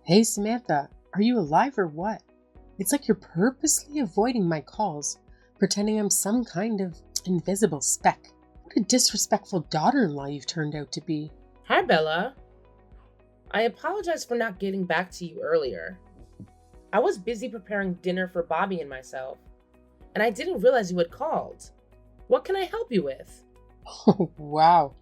Hey Samantha, are you alive or what? It's like you're purposely avoiding my calls, pretending I'm some kind of invisible speck. What a disrespectful daughter-in-law you've turned out to be. Hi, Bella. I apologize for not getting back to you earlier. I was busy preparing dinner for Bobby and myself, and I didn't realize you had called. What can I help you with? Oh, wow.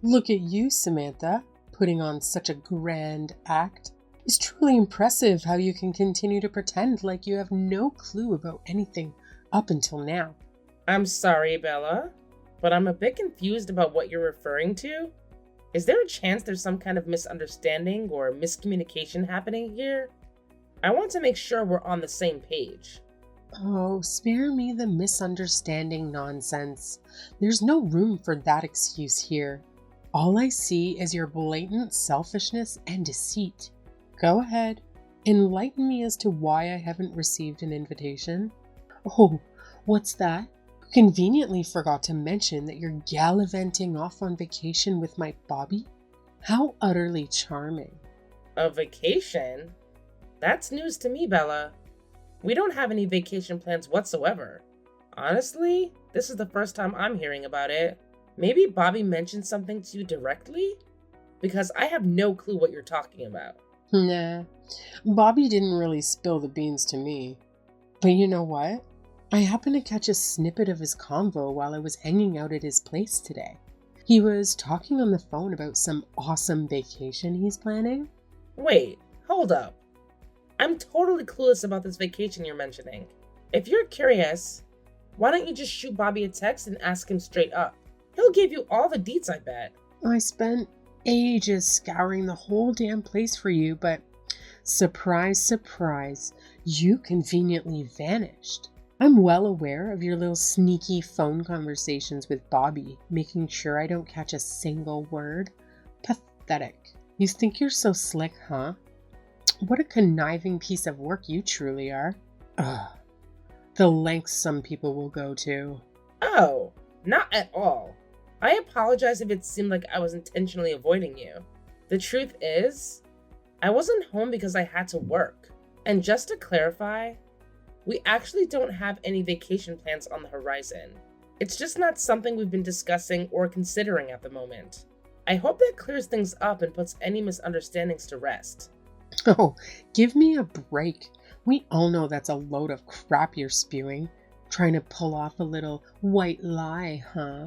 Look at you, Samantha, putting on such a grand act. It's truly impressive how you can continue to pretend like you have no clue about anything up until now. I'm sorry, Bella, but I'm a bit confused about what you're referring to. Is there a chance there's some kind of misunderstanding or miscommunication happening here? I want to make sure we're on the same page. Oh, spare me the misunderstanding nonsense. There's no room for that excuse here. All I see is your blatant selfishness and deceit. Go ahead, enlighten me as to why I haven't received an invitation. Oh, what's that? Conveniently forgot to mention that you're gallivanting off on vacation with my Bobby? How utterly charming. A vacation? That's news to me, Bella. We don't have any vacation plans whatsoever. Honestly, this is the first time I'm hearing about it. Maybe Bobby mentioned something to you directly? Because I have no clue what you're talking about. Nah, Bobby didn't really spill the beans to me. But you know what? I happened to catch a snippet of his convo while I was hanging out at his place today. He was talking on the phone about some awesome vacation he's planning. Wait, hold up. I'm totally clueless about this vacation you're mentioning. If you're curious, why don't you just shoot Bobby a text and ask him straight up? He'll give you all the deets, I bet. I spent ages scouring the whole damn place for you, but surprise, surprise, you conveniently vanished. I'm well aware of your little sneaky phone conversations with Bobby, making sure I don't catch a single word. Pathetic. You think you're so slick, huh? What a conniving piece of work you truly are. Ugh. The lengths some people will go to. Oh, not at all. I apologize if it seemed like I was intentionally avoiding you. The truth is, I wasn't home because I had to work. And just to clarify, we actually don't have any vacation plans on the horizon. It's just not something we've been discussing or considering at the moment. I hope that clears things up and puts any misunderstandings to rest. Oh, give me a break. We all know that's a load of crap you're spewing. Trying to pull off a little white lie, huh?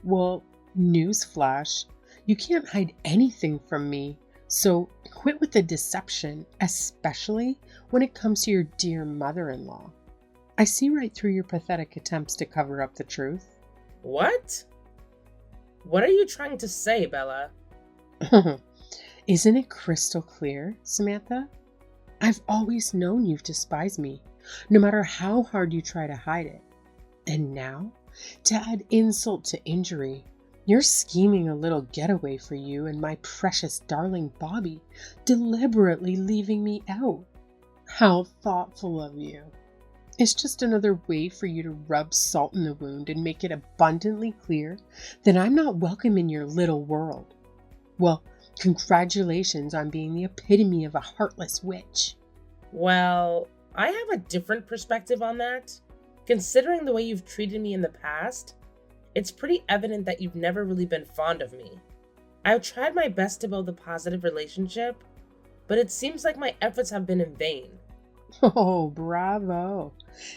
Well, newsflash, you can't hide anything from me, so quit with the deception, especially when it comes to your dear mother-in-law. I see right through your pathetic attempts to cover up the truth. What? What are you trying to say, Bella? Isn't it crystal clear, Samantha? I've always known you've despised me, no matter how hard you try to hide it. And now, to add insult to injury, you're scheming a little getaway for you and my precious darling Bobby, deliberately leaving me out. How thoughtful of you. It's just another way for you to rub salt in the wound and make it abundantly clear that I'm not welcome in your little world. Well, congratulations on being the epitome of a heartless witch. Well, I have a different perspective on that. Considering the way you've treated me in the past, it's pretty evident that you've never really been fond of me. I've tried my best to build a positive relationship, but it seems like my efforts have been in vain. Oh, bravo.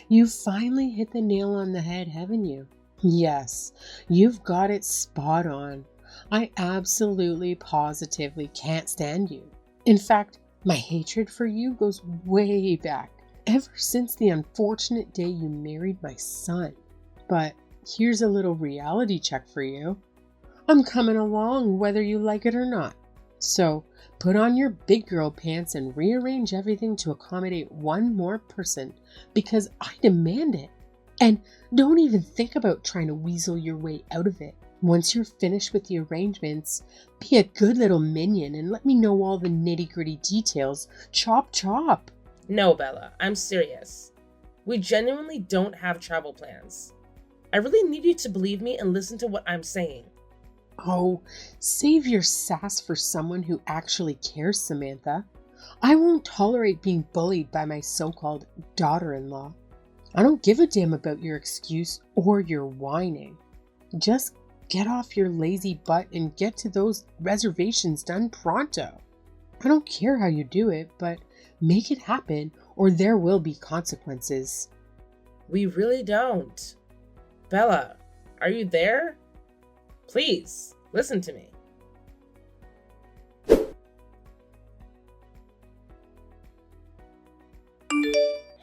You finally hit the nail on the head, haven't you? Yes, you've got it spot on. I absolutely, positively can't stand you. In fact, my hatred for you goes way back, ever since the unfortunate day you married my son. But here's a little reality check for you. I'm coming along whether you like it or not. So put on your big girl pants and rearrange everything to accommodate one more person, because I demand it. And don't even think about trying to weasel your way out of it. Once you're finished with the arrangements, be a good little minion and let me know all the nitty-gritty details. Chop chop. No, Bella, I'm serious. We genuinely don't have travel plans. I really need you to believe me and listen to what I'm saying. Oh, save your sass for someone who actually cares, Samantha. I won't tolerate being bullied by my so-called daughter-in-law. I don't give a damn about your excuse or your whining. Just get off your lazy butt and get to those reservations done pronto. I don't care how you do it, but make it happen or there will be consequences. We really don't. Bella, are you there? Please, listen to me.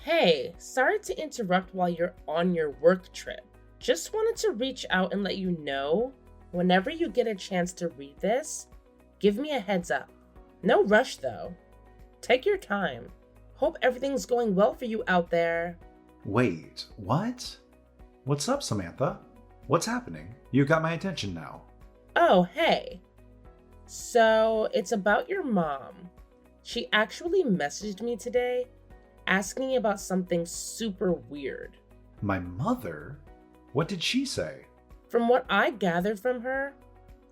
Hey, sorry to interrupt while you're on your work trip. Just wanted to reach out and let you know, whenever you get a chance to read this, give me a heads up. No rush though. Take your time. Hope everything's going well for you out there. Wait, what? What's up, Samantha? What's happening? You got my attention now. Oh, hey. So, it's about your mom. She actually messaged me today asking about something super weird. My mother? What did she say? From what I gathered from her,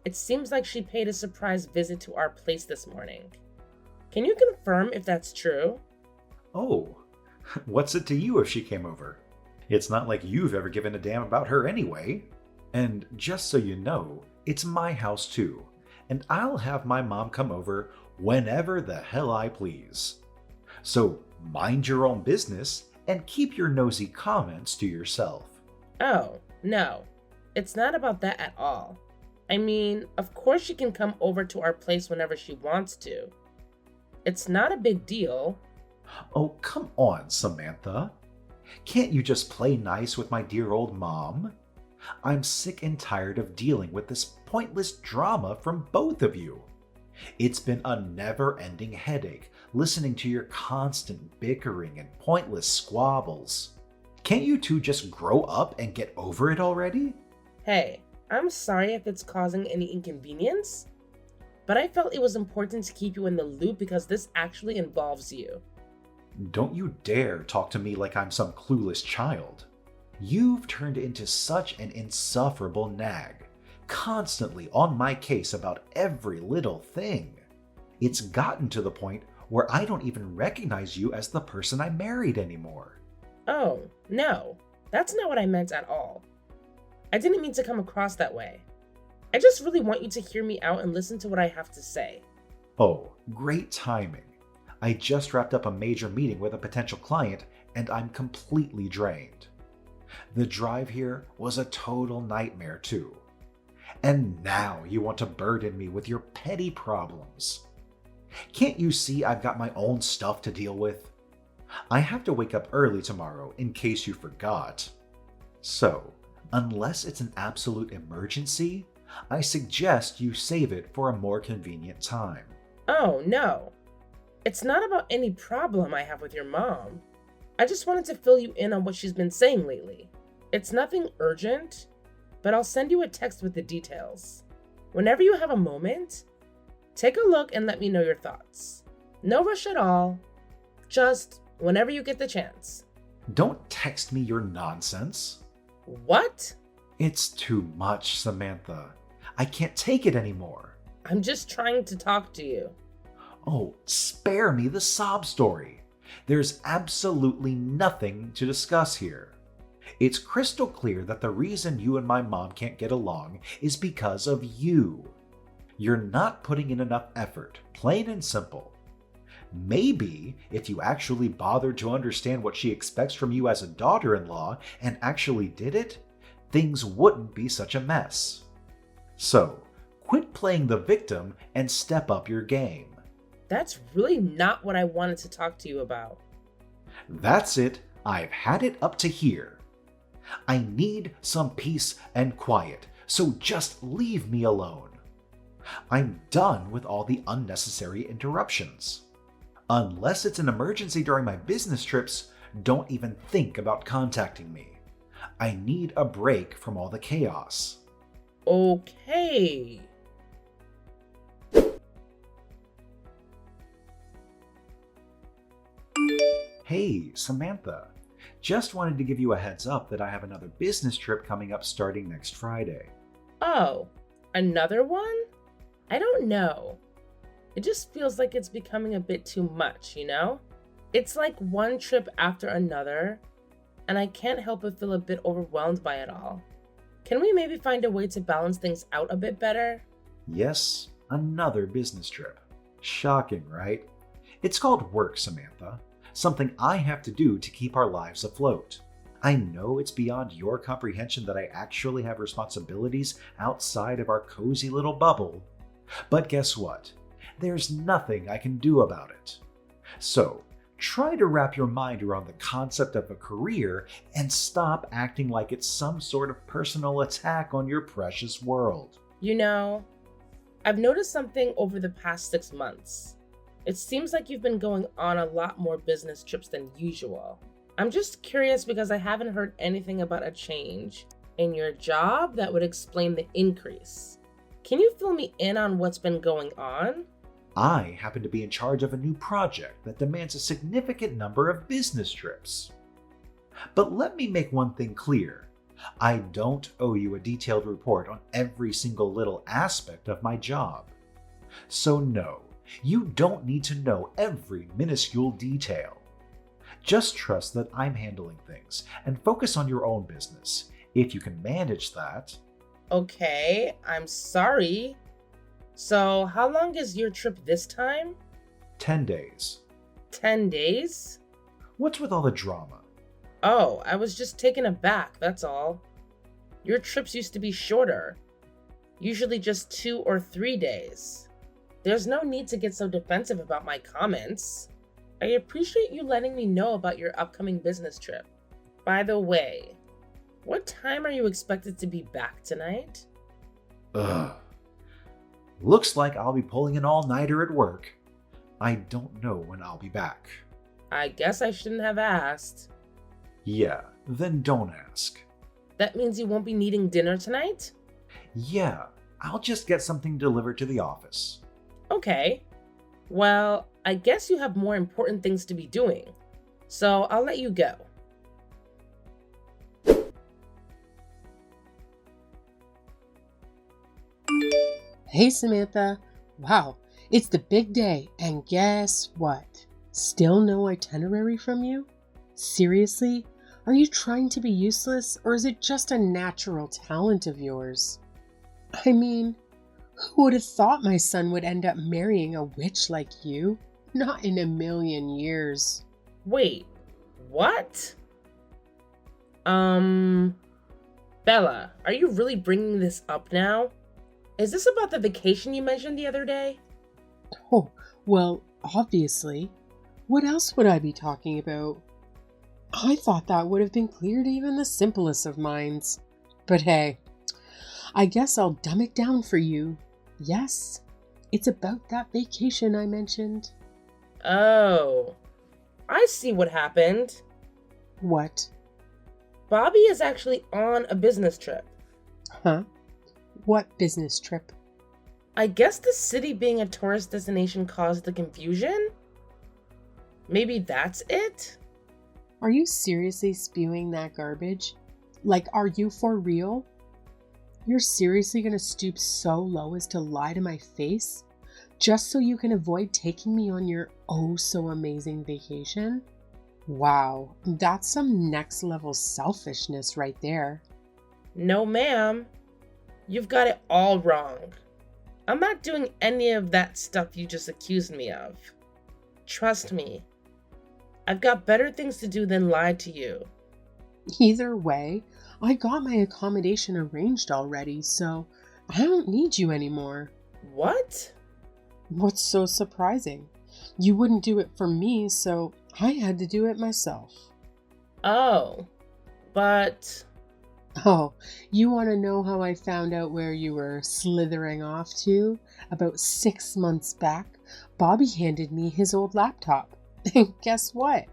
it seems like she paid a surprise visit to our place this morning. Can you confirm if that's true? Oh, what's it to you if she came over? It's not like you've ever given a damn about her anyway. And just so you know, it's my house too, and I'll have my mom come over whenever the hell I please. So mind your own business and keep your nosy comments to yourself. Oh, no. It's not about that at all. I mean, of course she can come over to our place whenever she wants to. It's not a big deal. Oh, come on, Samantha. Can't you just play nice with my dear old mom? I'm sick and tired of dealing with this pointless drama from both of you. It's been a never-ending headache listening to your constant bickering and pointless squabbles. Can't you two just grow up and get over it already? Hey, I'm sorry if it's causing any inconvenience, but I felt it was important to keep you in the loop because this actually involves you. Don't you dare talk to me like I'm some clueless child. You've turned into such an insufferable nag, constantly on my case about every little thing. It's gotten to the point where I don't even recognize you as the person I married anymore. Oh, no, that's not what I meant at all. I didn't mean to come across that way. I just really want you to hear me out and listen to what I have to say. Oh, great timing. I just wrapped up a major meeting with a potential client and I'm completely drained. The drive here was a total nightmare too. And now you want to burden me with your petty problems. Can't you see I've got my own stuff to deal with? I have to wake up early tomorrow in case you forgot. So, unless it's an absolute emergency, I suggest you save it for a more convenient time. Oh, no. It's not about any problem I have with your mom. I just wanted to fill you in on what she's been saying lately. It's nothing urgent, but I'll send you a text with the details. Whenever you have a moment, take a look and let me know your thoughts. No rush at all. Just whenever you get the chance. Don't text me your nonsense. What? It's too much, Samantha. I can't take it anymore. I'm just trying to talk to you. Oh, spare me the sob story. There's absolutely nothing to discuss here. It's crystal clear that the reason you and my mom can't get along is because of you. You're not putting in enough effort, plain and simple. Maybe if you actually bothered to understand what she expects from you as a daughter-in-law and actually did it, things wouldn't be such a mess. So, quit playing the victim and step up your game. That's really not what I wanted to talk to you about. That's it. I've had it up to here. I need some peace and quiet, so just leave me alone. I'm done with all the unnecessary interruptions. Unless it's an emergency during my business trips, don't even think about contacting me. I need a break from all the chaos. Okay. Hey, Samantha. Just wanted to give you a heads up that I have another business trip coming up starting next Friday. Oh, another one? I don't know. It just feels like it's becoming a bit too much, you know? It's like one trip after another, and I can't help but feel a bit overwhelmed by it all. Can we maybe find a way to balance things out a bit better? Yes, another business trip. Shocking, right? It's called work, Samantha. Something I have to do to keep our lives afloat. I know it's beyond your comprehension that I actually have responsibilities outside of our cozy little bubble. But guess what? There's nothing I can do about it. So, try to wrap your mind around the concept of a career and stop acting like it's some sort of personal attack on your precious world. You know, I've noticed something over the past 6 months. It seems like you've been going on a lot more business trips than usual. I'm just curious because I haven't heard anything about a change in your job that would explain the increase. Can you fill me in on what's been going on? I happen to be in charge of a new project that demands a significant number of business trips. But let me make one thing clear. I don't owe you a detailed report on every single little aspect of my job. So no, you don't need to know every minuscule detail. Just trust that I'm handling things and focus on your own business. If you can manage that. Okay, I'm sorry. So, how long is your trip this time? 10 days. 10 days? What's with all the drama? Oh, I was just taken aback, that's all. Your trips used to be shorter, usually just 2 or 3 days. There's no need to get so defensive about my comments. I appreciate you letting me know about your upcoming business trip. By the way, what time are you expected to be back tonight? Ugh. Looks like I'll be pulling an all-nighter at work. I don't know when I'll be back. I guess I shouldn't have asked. Yeah, then don't ask. That means you won't be needing dinner tonight? Yeah, I'll just get something delivered to the office. Okay. Well, I guess you have more important things to be doing, so I'll let you go. Hey, Samantha. Wow, it's the big day, and guess what? Still no itinerary from you? Seriously? Are you trying to be useless, or is it just a natural talent of yours? I mean, who would have thought my son would end up marrying a witch like you? Not in a million years. Wait, what? Bella, are you really bringing this up now? Is this about the vacation you mentioned the other day? Oh, well, obviously. What else would I be talking about? I thought that would have been clear to even the simplest of minds. But hey, I guess I'll dumb it down for you. Yes, it's about that vacation I mentioned. Oh, I see what happened. What? Bobby is actually on a business trip. Huh? What business trip? I guess the city being a tourist destination caused the confusion? Maybe that's it? Are you seriously spewing that garbage? Like, are you for real? You're seriously gonna stoop so low as to lie to my face? Just so you can avoid taking me on your oh-so-amazing vacation? Wow, that's some next-level selfishness right there. No, ma'am. You've got it all wrong. I'm not doing any of that stuff you just accused me of. Trust me. I've got better things to do than lie to you. Either way, I got my accommodation arranged already, so I don't need you anymore. What? What's so surprising? You wouldn't do it for me, so I had to do it myself. Oh, but... Oh, you want to know how I found out where you were slithering off to? About 6 months back, Bobby handed me his old laptop. And guess what?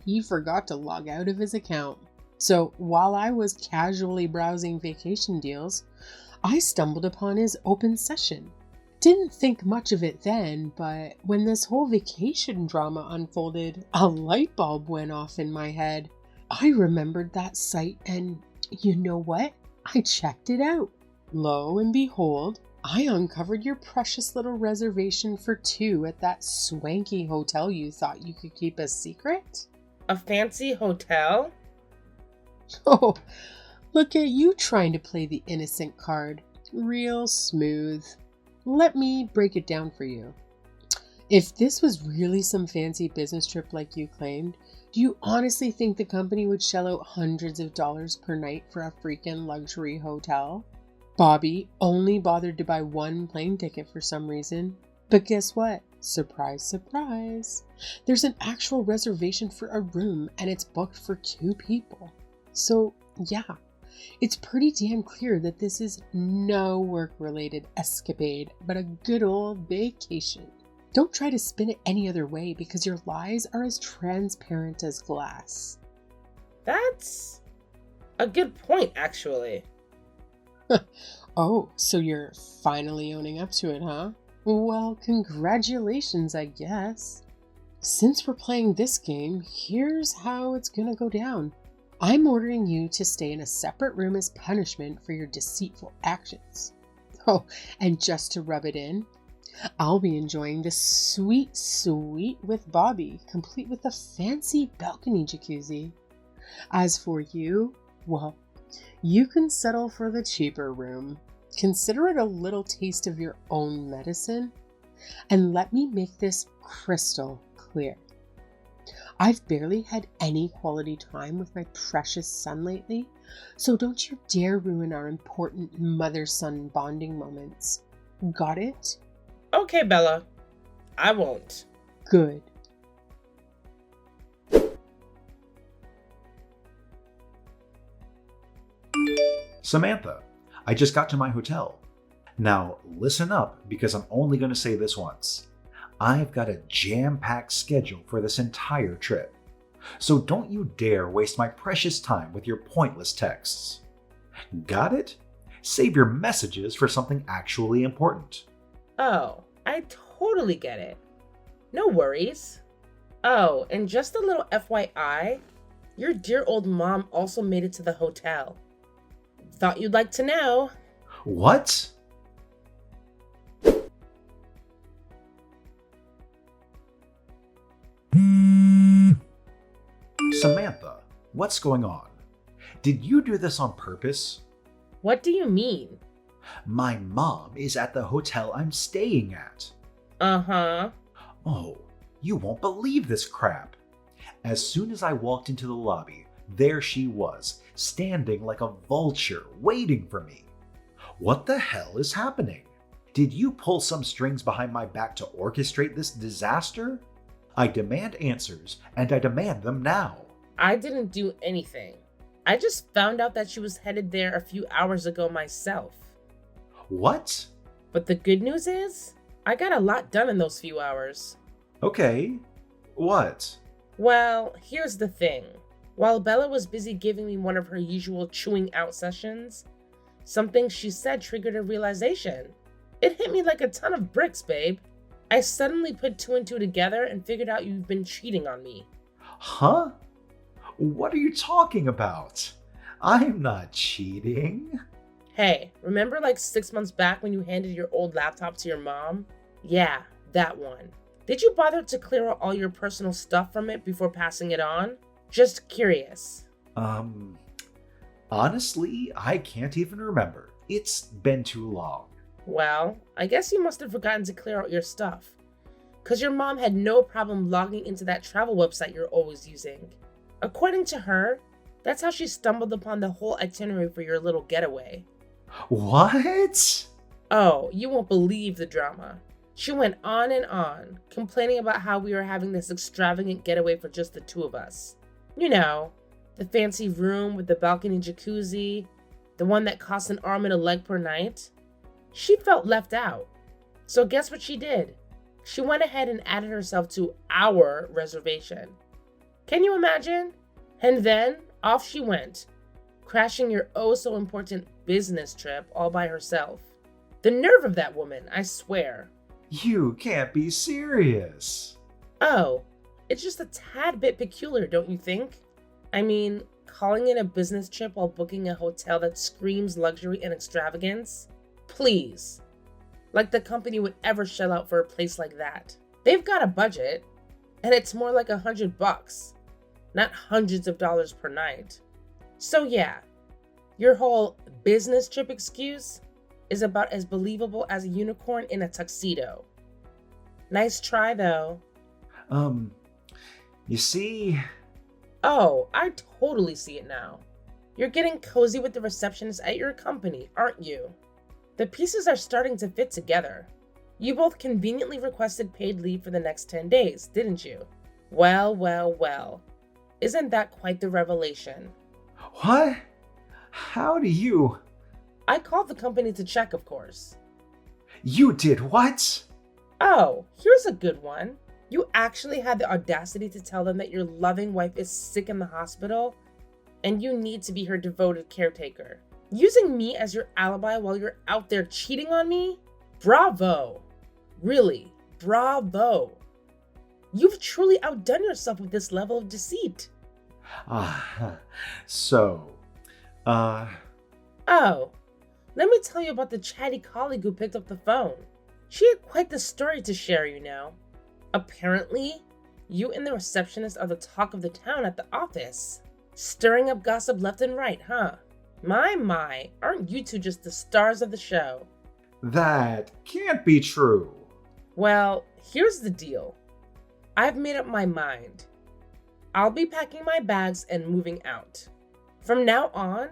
He forgot to log out of his account. So while I was casually browsing vacation deals, I stumbled upon his open session. Didn't think much of it then, but when this whole vacation drama unfolded, a light bulb went off in my head. I remembered that site and you know what? I checked it out. Lo and behold, I uncovered your precious little reservation for two at that swanky hotel you thought you could keep a secret. A fancy hotel? Oh, look at you trying to play the innocent card. Real smooth. Let me break it down for you. If this was really some fancy business trip like you claimed, do you honestly think the company would shell out hundreds of dollars per night for a freaking luxury hotel? Bobby only bothered to buy one plane ticket for some reason. But guess what? Surprise, surprise. There's an actual reservation for a room and it's booked for two people. So, yeah, it's pretty damn clear that this is no work-related escapade, but a good old vacation. Don't try to spin it any other way because your lies are as transparent as glass. That's a good point, actually. Oh, so you're finally owning up to it, huh? Well, congratulations, I guess. Since we're playing this game, here's how it's gonna go down. I'm ordering you to stay in a separate room as punishment for your deceitful actions. Oh, and just to rub it in, I'll be enjoying the sweet suite with Bobby, complete with a fancy balcony jacuzzi. As for you, well, you can settle for the cheaper room. Consider it a little taste of your own medicine. And let me make this crystal clear. I've barely had any quality time with my precious son lately, so don't you dare ruin our important mother-son bonding moments. Got it? Okay, Bella. I won't. Good. Samantha, I just got to my hotel. Now, listen up because I'm only going to say this once. I've got a jam-packed schedule for this entire trip. So don't you dare waste my precious time with your pointless texts. Got it? Save your messages for something actually important. Oh, I totally get it. No worries. Oh, and just a little FYI, your dear old mom also made it to the hotel. Thought you'd like to know. What? Samantha, what's going on? Did you do this on purpose? What do you mean? My mom is at the hotel I'm staying at. Uh-huh. Oh, you won't believe this crap. As soon as I walked into the lobby, there she was, standing like a vulture, waiting for me. What the hell is happening? Did you pull some strings behind my back to orchestrate this disaster? I demand answers, and I demand them now. I didn't do anything. I just found out that she was headed there a few hours ago myself. What? But the good news is, I got a lot done in those few hours. Okay. What? Well, here's the thing. While Bella was busy giving me one of her usual chewing out sessions, something she said triggered a realization. It hit me like a ton of bricks, babe. I suddenly put two and two together and figured out you've been cheating on me. Huh? What are you talking about? I'm not cheating. Hey, remember like 6 months back when you handed your old laptop to your mom? Yeah, that one. Did you bother to clear out all your personal stuff from it before passing it on? Just curious. Honestly, I can't even remember. It's been too long. Well, I guess you must have forgotten to clear out your stuff. Because your mom had no problem logging into that travel website you're always using. According to her, that's how she stumbled upon the whole itinerary for your little getaway. What? Oh, you won't believe the drama. She went on and on, complaining about how we were having this extravagant getaway for just the two of us. You know, the fancy room with the balcony jacuzzi, the one that costs an arm and a leg per night. She felt left out. So guess what she did? She went ahead and added herself to our reservation. Can you imagine? And then off she went, crashing your oh so important business trip all by herself. The nerve of that woman, I swear. You can't be serious. Oh, it's just a tad bit peculiar, don't you think? I mean, calling it a business trip while booking a hotel that screams luxury and extravagance? Please. Like the company would ever shell out for a place like that. They've got a budget, and it's more like $100, not hundreds of dollars per night. So yeah, your whole business trip excuse is about as believable as a unicorn in a tuxedo. Nice try though. You see... Oh, I totally see it now. You're getting cozy with the receptionist at your company, aren't you? The pieces are starting to fit together. You both conveniently requested paid leave for the next 10 days, didn't you? Well, well, well. Isn't that quite the revelation? What? How do you... I called the company to check, of course. You did what? Oh, here's a good one. You actually had the audacity to tell them that your loving wife is sick in the hospital and you need to be her devoted caretaker. Using me as your alibi while you're out there cheating on me? Bravo. Really, bravo. You've truly outdone yourself with this level of deceit. So, Oh, let me tell you about the chatty colleague who picked up the phone. She had quite the story to share, you know. Apparently, you and the receptionist are the talk of the town at the office. Stirring up gossip left and right, huh? My, aren't you two just the stars of the show? That can't be true. Well, here's the deal. I've made up my mind. I'll be packing my bags and moving out. From now on,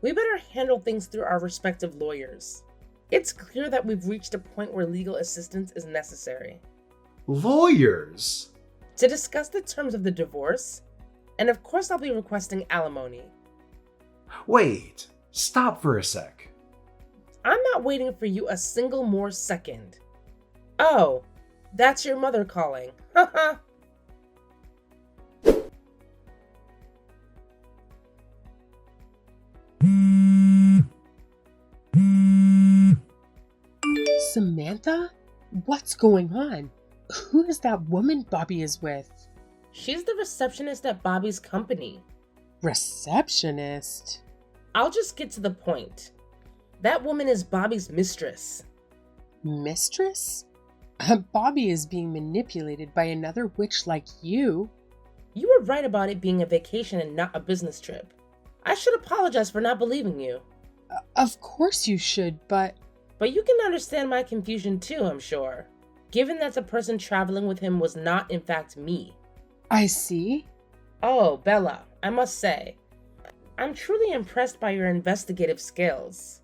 we better handle things through our respective lawyers. It's clear that we've reached a point where legal assistance is necessary. Lawyers? To discuss the terms of the divorce, and of course I'll be requesting alimony. Wait, stop for a sec. I'm not waiting for you a single more second. Oh, that's your mother calling. Haha. Samantha? What's going on? Who is that woman Bobby is with? She's the receptionist at Bobby's company. Receptionist? I'll just get to the point. That woman is Bobby's mistress. Mistress? Bobby is being manipulated by another witch like you. You were right about it being a vacation and not a business trip. I should apologize for not believing you. Of course you should, but you can understand my confusion too, I'm sure. Given that the person traveling with him was not in fact me. I see. Oh, Bella, I must say, I'm truly impressed by your investigative skills.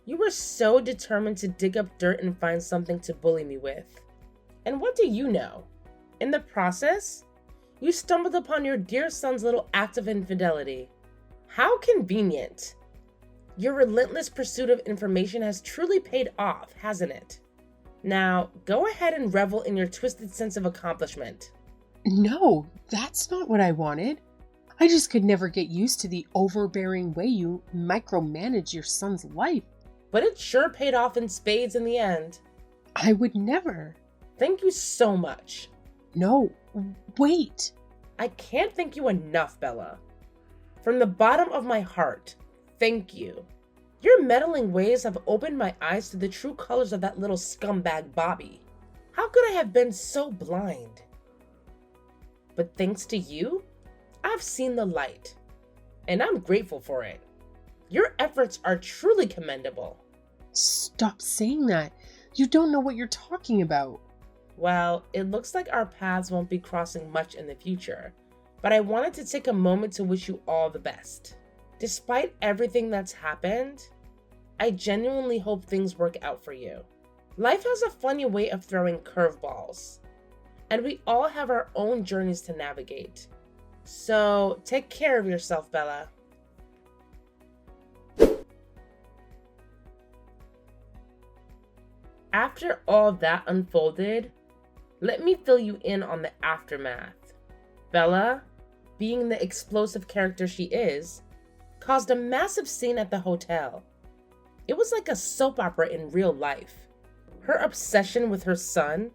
You were so determined to dig up dirt and find something to bully me with. And what do you know? In the process, you stumbled upon your dear son's little act of infidelity. How convenient. Your relentless pursuit of information has truly paid off, hasn't it? Now, go ahead and revel in your twisted sense of accomplishment. No, that's not what I wanted. I just could never get used to the overbearing way you micromanage your son's life. But it sure paid off in spades in the end. I would never. Thank you so much. No, wait. I can't thank you enough, Bella. From the bottom of my heart, thank you. Your meddling ways have opened my eyes to the true colors of that little scumbag Bobby. How could I have been so blind? But thanks to you, I've seen the light, and I'm grateful for it. Your efforts are truly commendable. Stop saying that. You don't know what you're talking about. Well, it looks like our paths won't be crossing much in the future, but I wanted to take a moment to wish you all the best. Despite everything that's happened, I genuinely hope things work out for you. Life has a funny way of throwing curveballs, and we all have our own journeys to navigate. So take care of yourself, Bella. After all that unfolded, let me fill you in on the aftermath. Bella, being the explosive character she is, caused a massive scene at the hotel. It was like a soap opera in real life. Her obsession with her son,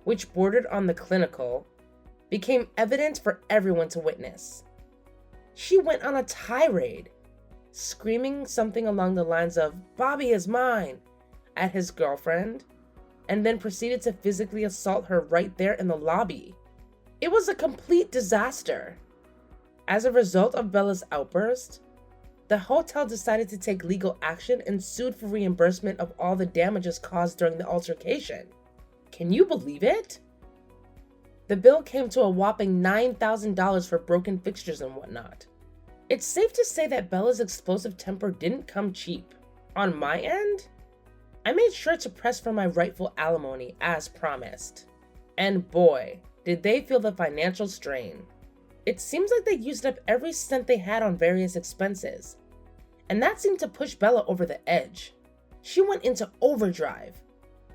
which bordered on the clinical, became evident for everyone to witness. She went on a tirade, screaming something along the lines of, "Bobby is mine. at his girlfriend and then proceeded to physically assault her right there in the lobby. It was a complete disaster. As a result of Bella's outburst, the hotel decided to take legal action and sued for reimbursement of all the damages caused during the altercation. Can you believe it? The bill came to a whopping $9,000 for broken fixtures and whatnot. It's safe to say that Bella's explosive temper didn't come cheap. On my end, I made sure to press for my rightful alimony as promised. And boy, did they feel the financial strain. It seems like they used up every cent they had on various expenses, and that seemed to push Bella over the edge. She went into overdrive,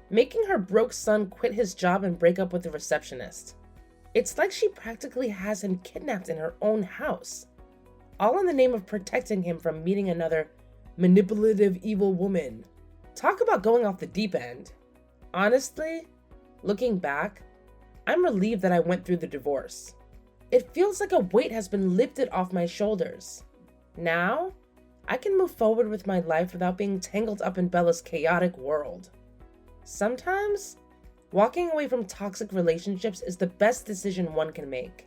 making her broke son quit his job and break up with the receptionist. It's like she practically has him kidnapped in her own house, all in the name of protecting him from meeting another manipulative evil woman. Talk about going off the deep end. Honestly, looking back, I'm relieved that I went through the divorce. It feels like a weight has been lifted off my shoulders. Now, I can move forward with my life without being tangled up in Bella's chaotic world. Sometimes, walking away from toxic relationships is the best decision one can make.